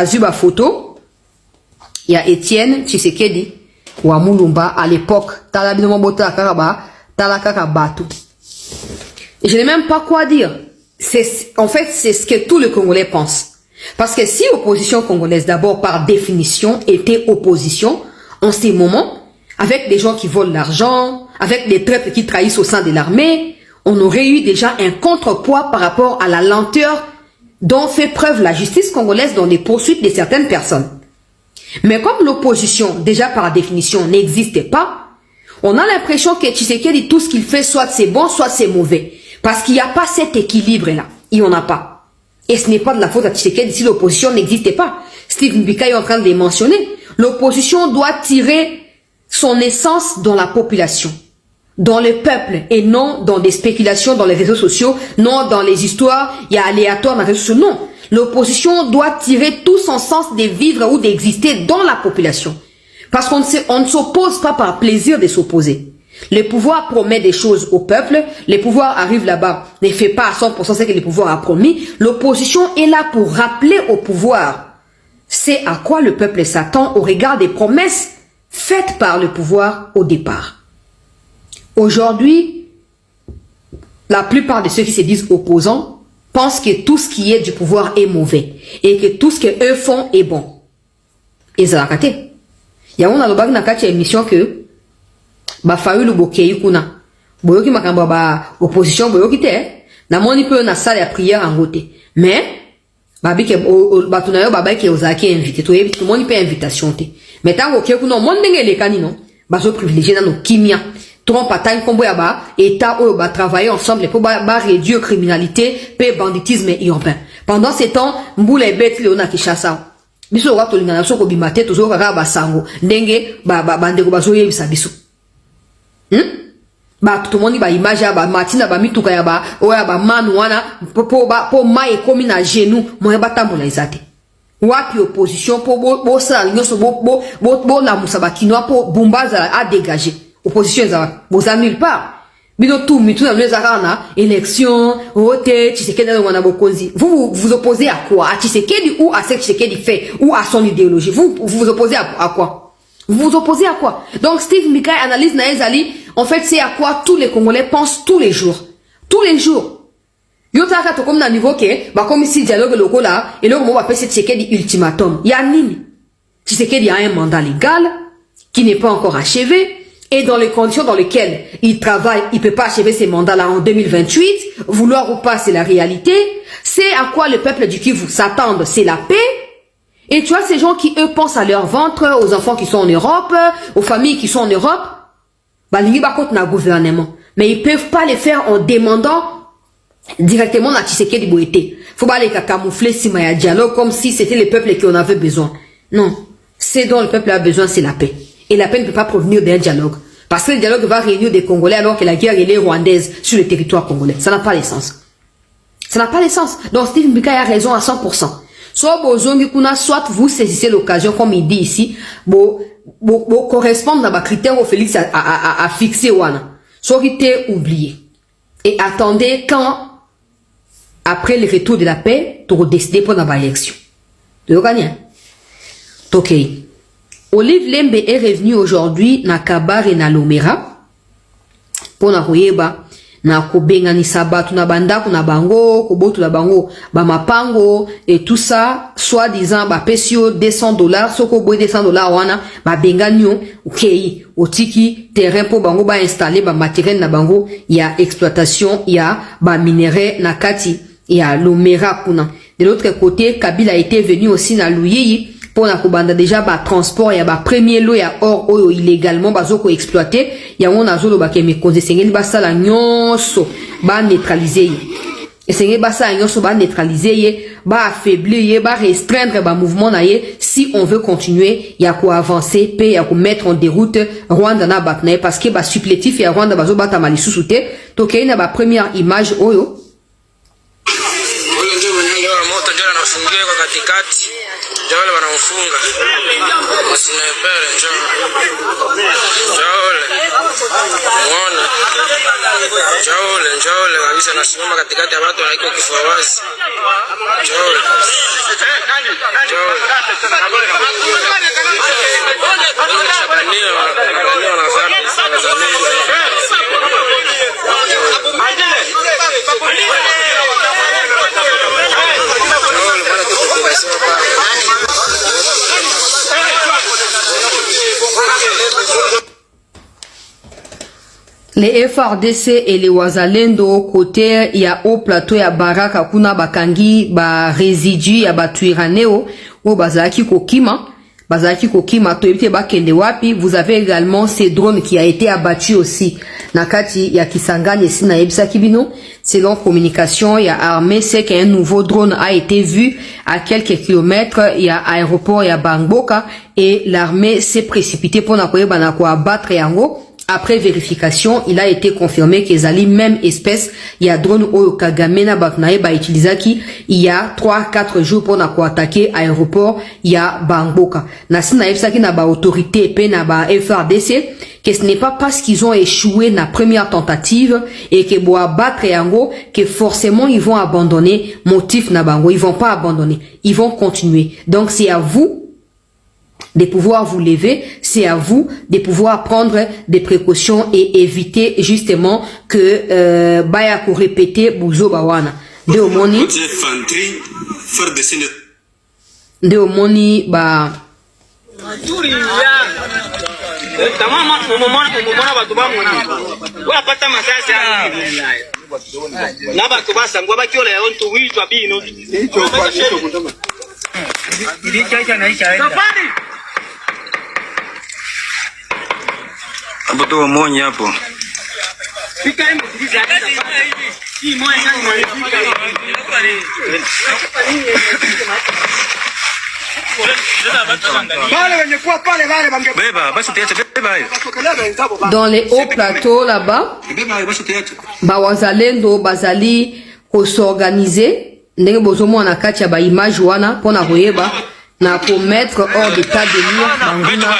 Azuba photo, il y a Étienne Tshisekedi ou Mulumba à l'époque. Et je n'ai même pas quoi dire. En fait, c'est ce que tous les Congolais pensent. Parce que si l'opposition congolaise, d'abord par définition, était opposition, en ces moments, avec des gens qui volent l'argent, avec des traîtres qui trahissent au sein de l'armée, on aurait eu déjà un contrepoids par rapport à la lenteur dont fait preuve la justice congolaise dans les poursuites de certaines personnes. Mais comme l'opposition, déjà par définition, n'existait pas, on a l'impression que Tshisekedi, tout ce qu'il fait, soit c'est bon, soit c'est mauvais. Parce qu'il n'y a pas cet équilibre-là. Il n'y en a pas. Et ce n'est pas de la faute à Tshisekedi si l'opposition n'existait pas. Steve Mbika est en train de les mentionner. L'opposition doit tirer son essence dans la population, dans le peuple, et non dans des spéculations dans les réseaux sociaux, non dans les histoires, il y a aléatoire dans les réseaux sociaux, non. L'opposition doit tirer tout son sens de vivre ou d'exister dans la population. Parce qu'on ne s'oppose pas par plaisir de s'opposer. Le pouvoir promet des choses au peuple, le pouvoir arrive là-bas, ne fait pas à 100% ce que le pouvoir a promis. L'opposition est là pour rappeler au pouvoir c'est à quoi le peuple s'attend au regard des promesses faites par le pouvoir au départ. Aujourd'hui, la plupart de ceux qui se disent opposants pensent que tout ce qui est du pouvoir est mauvais et que tout ce qu'eux font est bon. Et ça a raté. Il y a une émission que ba faulu bokei kuna boyoki makambo ba opposition boyoki te na moni pe na salle ya prière en gote mais ba bike ba tunayo ba bike ozaki invité to yebi tout moni pe invitation te mais tango ke kuna mon ndenge le kanino ba so privilégié na no kimia trompe atang kombo ya ba état o ba travailler ensemble pour ba réduire criminalité pe banditisme urbain. Pendant ces temps mbula ebeti leona Kinshasa biso wa to lingana so ko bimate to zo kaka ba sango ndenge ba bandeko ba zo yebisa biso. Ba tout le monde ba image ya ba matina ba mituka ya ba oya ba manu wana po mai komi na genou mo ba tambola izate wapi opposition po bo sala nyoso bo la musaba kinwa po bumbaza a dégager opposition za bo za nulle part bino tout mituna leza kana élection voter Tshisekedi na wana bokonzi vous opposez à quoi à Tshisekedi ou à ce que Tshisekedi fait ou à son idéologie vous opposez à quoi? Vous vous opposez à quoi? Donc Steve Mbika analyse Naezali, en fait c'est à quoi tous les Congolais pensent tous les jours. Tous les jours. Yotaka to comme na niveau que ba comme si dialogue local là et là on va passer Tshisekedi ultimatum. Ya nini? Tshisekedi a un mandat légal qui n'est pas encore achevé et dans les conditions dans lesquelles il travaille, il peut pas achever ses mandats là en 2028, vouloir ou pas c'est la réalité. C'est à quoi le peuple du Kivu s'attend, c'est la paix. Et tu vois, ces gens qui, eux, pensent à leur ventre, aux enfants qui sont en Europe, aux familles qui sont en Europe, bah, ils contre le gouvernement. Mais ils peuvent pas les faire en demandant directement à Tshisekedi Boété. Faut pas les camoufler si il y a dialogue comme si c'était le peuple qui en avait besoin. Non. Ce dont le peuple a besoin, c'est la paix. Et la paix ne peut pas provenir d'un dialogue. Parce que le dialogue va réunir des Congolais alors que la guerre est rwandaise sur le territoire congolais. Ça n'a pas de sens. Ça n'a pas de sens. Donc Steve Mbika a raison à 100%. Soit vous saisissez l'occasion, comme il dit ici, correspondre à ma critère au Félix à fixer wana. Soit il t'est oublié. Et attendez quand, après le retour de la paix, tu décider pour la élection. Tu veux gagner? Ok. Olive Lembe est revenu aujourd'hui na Kabar et na Lomera pour na Royeba. Na kobenga ni sabatu na bandako na bango kobotu na bango ba mapango et tout ça soi-disant ba pesio $200 soko boy $200 wana ba benga nyo okay otiki terrain pour bango ba installer ba matériel na bango ya exploitation ya ba minerai na kati ya Lomera kuna. De l'autre côté Kabila était venu aussi na Luyiyi pour na kobanda déjà ba transport ya ba premier lot ya or oyo illégalement bazoko exploiter ya on azolo ba ke me konze sengeli ba sala nyonso ba neutraliser et sengeli ba sala nyonso ba neutraliser ba affaiblir ba restreindre ba mouvement na ye si on veut continuer ya ko avancer pe ya ko mettre en déroute Rwanda na batna parce que ba supplétif ya Rwanda bazo bata malisusu te to ke na ba première image oyo afungiwe kwa katikati. Ndio wale wanamfunga. Sinepele njoo. Muone. Njole kabisa nasimama katikati ya watu wanaiko kifua wazi. Njole. Les FRDC et les Wazalendo côté ya au plateau ya Baraka kuna bakangi ba résidu ya batuiraneo ou bazaki kokima to ebite bakende wapi. Vous avez également ces drones qui a été abattu aussi nakati ya Kisangani ici na Ebisa Kibino. Selon communication ya armée, c'est qu'un nouveau drone a été vu à quelques kilomètres ya aéroport ya Bangboka et l'armée s'est précipitée pour na ko abattre yango. Après vérification, il a été confirmé que les même espèce, il y a drone au Kagame na baknae ba utilisaki il y a 3-4 jours pour na attaquer aéroport il y a Bangboka. Na sina efsaki na ba autorité pe na ba FRDC que ce n'est pas parce qu'ils ont échoué na première tentative et que bo abattre yango que forcément ils vont abandonner motif na bango, ils vont pas abandonner, ils vont continuer. Donc c'est à vous de pouvoir vous lever, c'est à vous de pouvoir prendre des précautions et éviter justement que baya ko répéter buzo bawana de omoni ba hapo tu monye hapo. Dans les hauts plateaux là-bas, Bawazalendo bazali ko s'organiser ndenge bozomo na kati ya ba image wana pona koyeba na ko mettre hors d'état de nuire banguna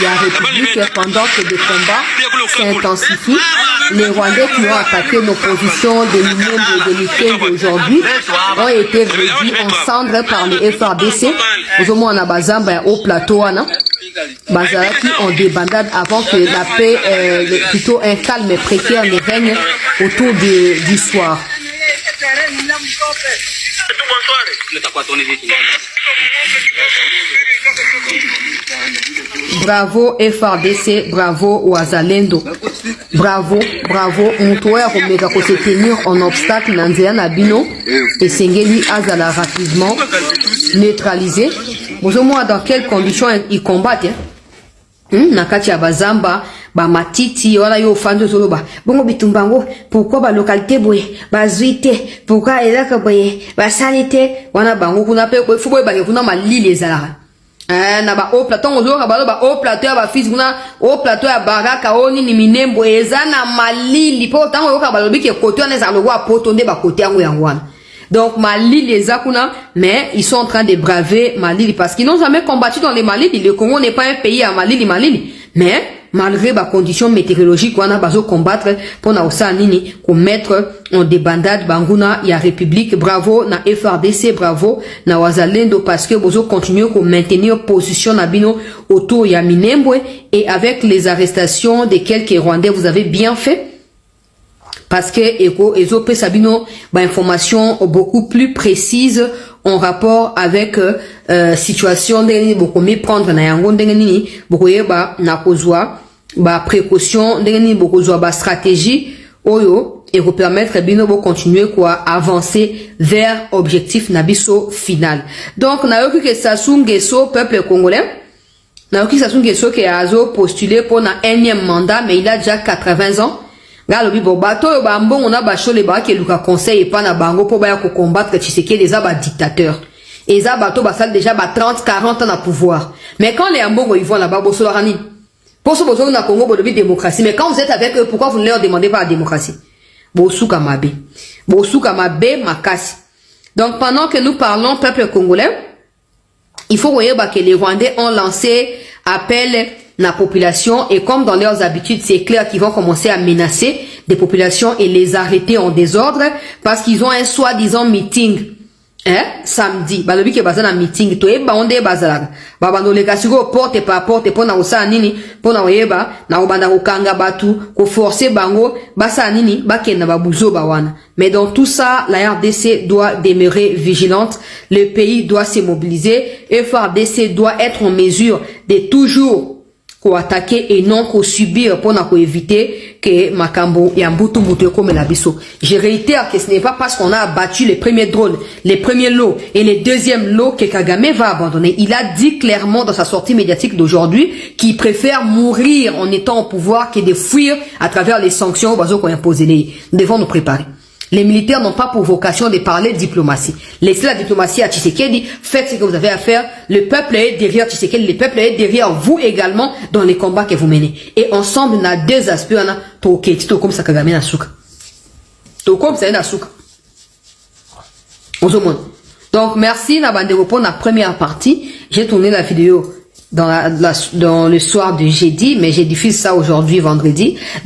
la République pendant que des combats s'intensifient. Les Rwandais qui ont attaqué nos positions de Minembwe et de Mikenge aujourd'hui ont été réduits en cendres par les FRDC. Aujourd'hui, on a Bazamba au plateau, Bazaraki en débandade avant que la paix, plutôt un calme précaire ne règne autour du soir. Bravo FRDC, bravo Wazalendo, bravo, Moutoua Romega pour se tenir en obstacle Nanzea Nabino et Sengeli Azala rapidement neutralisé. Vous moi dans quelles conditions ils combattent? Nakati ya Bazamba, ba matiti, wala yo fando zoloba. Bongo bitumbango, pourquoi ba localité boye, ba zuite, pourquoi elaka boye, ba salite, wana bango kuna pe fubo ba kuna malili ezala. Na ba au plateau ozora ba au plateau ba fils kuna au plateau ya Baraka oni ni Minembwe ezana malili po tango yoka ba lobi ke kote on ezalo wa potonde ba kote yango yangwana. Donc Mali les Akuna, mais ils sont en train de braver Mali parce qu'ils n'ont jamais combattu dans les Mali. Le Congo n'est pas un pays à Mali. Mais malgré les conditions météorologiques, on a besoin de combattre pour na osa nini, pour mettre en débandade Banguna, il y a République, bravo na FRDC, bravo na Wazalendo parce que vous continuez à maintenir position nabino autour ya Minembwe et avec les arrestations de quelques Rwandais, vous avez bien fait. Parce que Ezo Sabino ba information beaucoup plus précise en rapport avec situation de beaucoup mieux prendre na yango ndenge nini beaucoup ba na kozwa ba précaution ndenge nini beaucoup zwa ba stratégie oyo et vous permettre bino bo continuer quoi avancer vers objectif nabiso final. Donc na yoki que Sassou Nguesso peuple congolais na yoki Sassou Nguesso qui a postulé pour un énième mandat mais il a déjà 80 ans. Galobi bo bato yo ba mbongo na ba chole ba ke luka conseil pa na bango po ba ya ko combattre Tshisekedi les ba dictateurs. Et ça bato ba sal déjà ba 30-40 ans na pouvoir. Mais quand les mbongo ils vont là-bas bo solo rani. Pour ce besoin na Congo bo de démocratie, mais quand vous êtes avec eux pourquoi vous ne leur demandez pas la démocratie? Bo suka mabe. Bo suka mabe makasi. Donc, pendant que nous parlons, peuple congolais, il faut voir que les Rwandais ont lancé appel la population et comme dans leurs habitudes, c'est clair qu'ils vont commencer à menacer des populations et les arrêter en désordre parce qu'ils ont un soi-disant meeting. Samedi, balobi ke baza na meeting to eba onde bazala ba bandoleka siko porte par porte pona osa nini pona oyeba na obanda kokanga batu ko forcer bango basa nini bakenda babuzo bawana. Mais dans tout ça, la RDC doit demeurer vigilante, le pays doit se mobiliser et FARDC doit être en mesure de toujours attaquer et non qu'au subir pour éviter que Makambo et Mbutu Mbutu comme la biso. Je réitère que ce n'est pas parce qu'on a abattu les premiers drones, les premiers lots et les deuxièmes lots que Kagame va abandonner. Il a dit clairement dans sa sortie médiatique d'aujourd'hui qu'il préfère mourir en étant au pouvoir que de fuir à travers les sanctions aux bateaux qu'on impose. Nous devons nous préparer. Les militaires n'ont pas pour vocation de parler de diplomatie. Laissez la diplomatie à Tshisekedi, faites ce que vous avez à faire. Le peuple est derrière Tshisekedi, le peuple est derrière vous également dans les combats que vous menez. Et ensemble, on a deux aspects, on a tout comme ça Kagame na souka. Tout comme ça na souka. Donc, merci la bande pour la première partie. J'ai tourné la vidéo dans le soir de jeudi, mais j'ai diffusé ça aujourd'hui, vendredi. Donc,